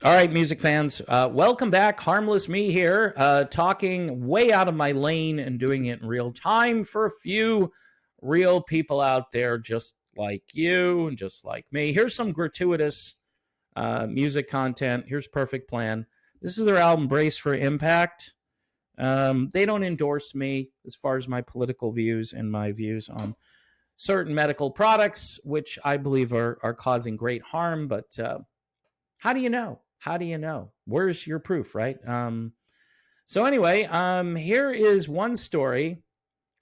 All right, music fans, welcome back. Harmless Me here, talking way out of my lane and doing it in real time for a few real people out there just like you and just like me. Here's some gratuitous music content. Here's Perfect Plan. This is their album Brace for Impact. They don't endorse me as far as my political views and my views on certain medical products, which I believe are causing great harm, but how do you know? How do you know? Where's your proof, right? So anyway, here is one story.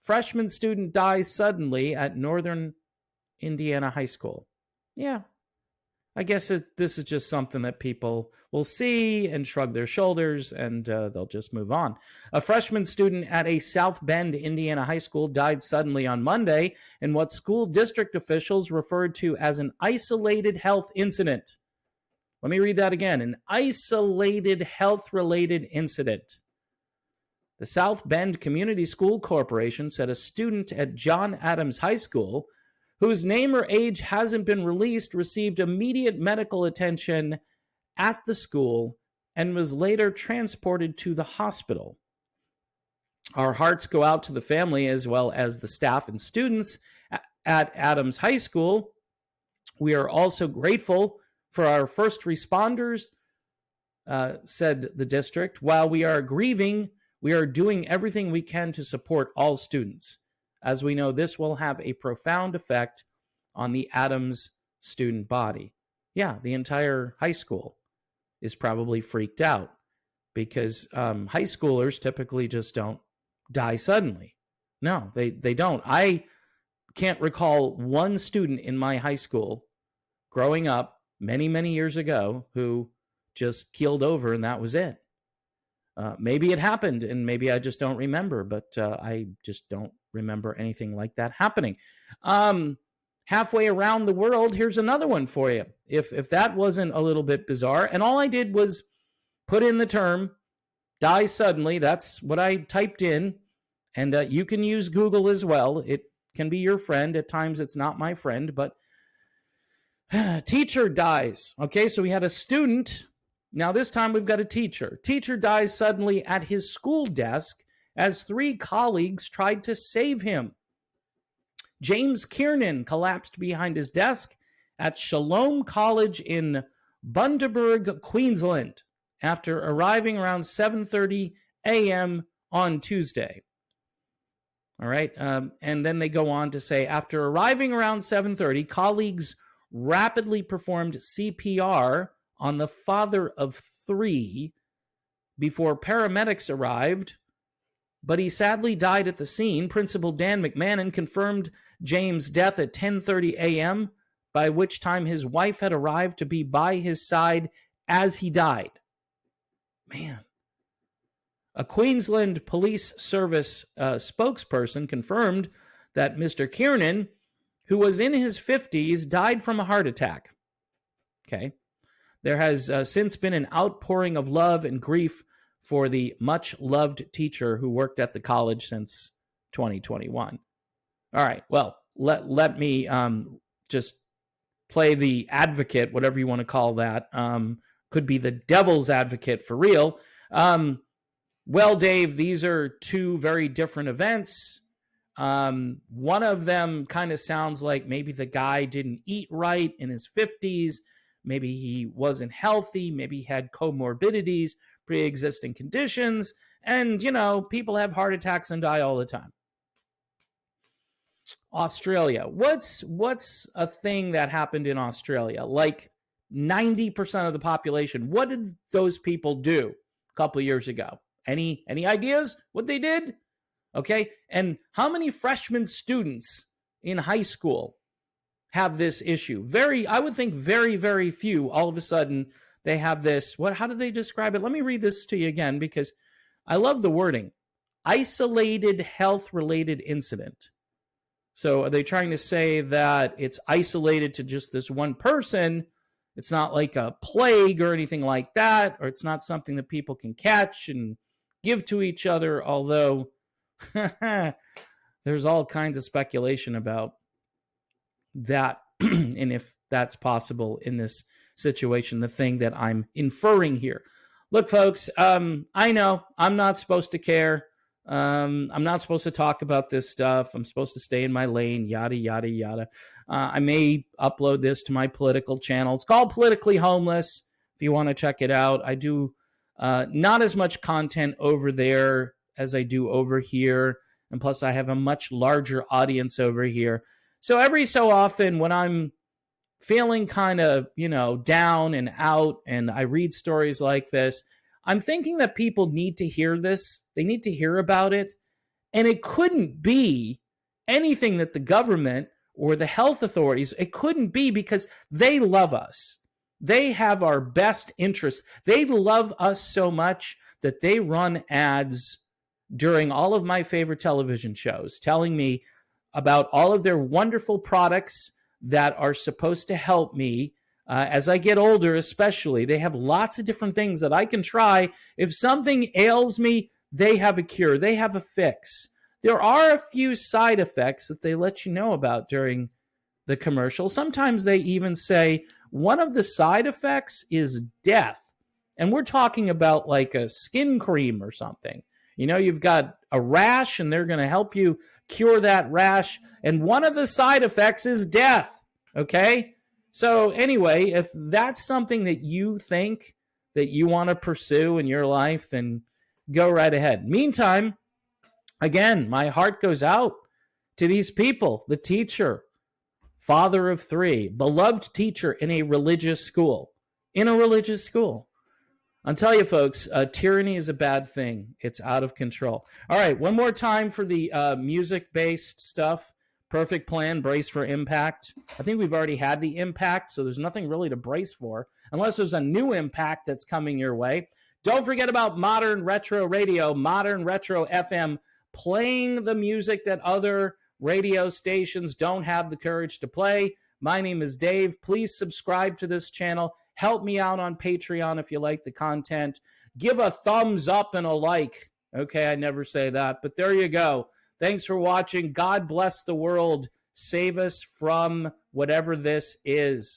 Freshman student dies suddenly at Northern Indiana High School. Yeah, I guess this is just something that people will see and shrug their shoulders, and they'll just move on. A freshman student at a South Bend, Indiana high school died suddenly on Monday in what school district officials referred to as an isolated health incident. Let me read that again. An isolated health-related incident. The South Bend Community School Corporation said a student at John Adams High School, whose name or age hasn't been released, received immediate medical attention at the school and was later transported to the hospital. Our hearts go out to the family as well as the staff and students at Adams High School. We are also grateful for our first responders, said the district. While we are grieving, we are doing everything we can to support all students. As we know, this will have a profound effect on the Adams student body. Yeah, the entire high school is probably freaked out because high schoolers typically just don't die suddenly. No, they don't. I can't recall one student in my high school growing up many, many years ago who just keeled over and that was it. Maybe it happened and maybe I just don't remember, but I just don't remember anything like that happening. Halfway around the world, here's another one for you. If that wasn't a little bit bizarre, and all I did was put in the term die suddenly, that's what I typed in, and you can use Google as well. It can be your friend. At times it's not my friend, but teacher dies. Okay, so we had a student. Now this time we've got a teacher. Teacher dies suddenly at his school desk as 3 colleagues tried to save him. James Kiernan collapsed behind his desk at Shalom College in Bundaberg, Queensland, after arriving around 7:30 a.m. on Tuesday. All right, and then they go on to say, after arriving around 7:30, colleagues rapidly performed CPR on the father of 3 before paramedics arrived, but he sadly died at the scene. Principal Dan McMahon confirmed James' death at 10:30 a.m., by which time his wife had arrived to be by his side as he died. Man. A Queensland Police Service spokesperson confirmed that Mr. Kiernan, who was in his 50s, died from a heart attack. Okay. There has since been an outpouring of love and grief for the much-loved teacher who worked at the college since 2021. All right, well, let me just play the advocate, whatever you want to call that. Could be the devil's advocate for real. Well, Dave, these are 2 very different events. One of them kind of sounds like maybe the guy didn't eat right in his 50s. Maybe he wasn't healthy. Maybe he had comorbidities, pre-existing conditions. And, you know, people have heart attacks and die all the time. Australia. What's a thing that happened in Australia? Like 90% of the population. What did those people do a couple of years ago? Any ideas what they did? Okay. And how many freshman students in high school have this issue? I would think very, very few. All of a sudden they have this. How do they describe it? Let me read this to you again because I love the wording. Isolated health-related incident. So are they trying to say that it's isolated to just this one person? It's not like a plague or anything like that, or it's not something that people can catch and give to each other, although there's all kinds of speculation about that and if that's possible in this situation, the thing that I'm inferring here. Look, folks, I know I'm not supposed to care. I'm not supposed to talk about this stuff. I'm supposed to stay in my lane, yada, yada, yada. I may upload this to my political channel. It's called Politically Homeless. If you want to check it out, I do not as much content over there as I do over here. And plus, I have a much larger audience over here. So every so often when I'm feeling kind of, down and out, and I read stories like this, I'm thinking that people need to hear this. They need to hear about it. And it couldn't be anything that the government or the health authorities, it couldn't be, because they love us. They have our best interests. They love us so much that they run ads during all of my favorite television shows telling me about all of their wonderful products that are supposed to help me as I get older, especially. They have lots of different things that I can try. If something ails me, they have a cure. They have a fix. There are a few side effects that they let you know about during the commercial. Sometimes they even say one of the side effects is death. And we're talking about like a skin cream or something. You've got a rash and they're going to help you cure that rash. And one of the side effects is death. Okay? So anyway, if that's something that you think that you want to pursue in your life, then go right ahead. Meantime, again, my heart goes out to these people. The teacher, father of three, beloved teacher in a religious school. I'll tell you, folks, tyranny is a bad thing. It's out of control. All right, one more time for the music-based stuff. Perfect Plan, Brace for Impact. I think we've already had the impact, so there's nothing really to brace for, unless there's a new impact that's coming your way. Don't forget about Modern Retro Radio, Modern Retro FM, playing the music that other radio stations don't have the courage to play. My name is Dave. Please subscribe to this channel. Help me out on Patreon if you like the content. Give a thumbs up and a like. Okay, I never say that, but there you go. Thanks for watching. God bless the world. Save us from whatever this is.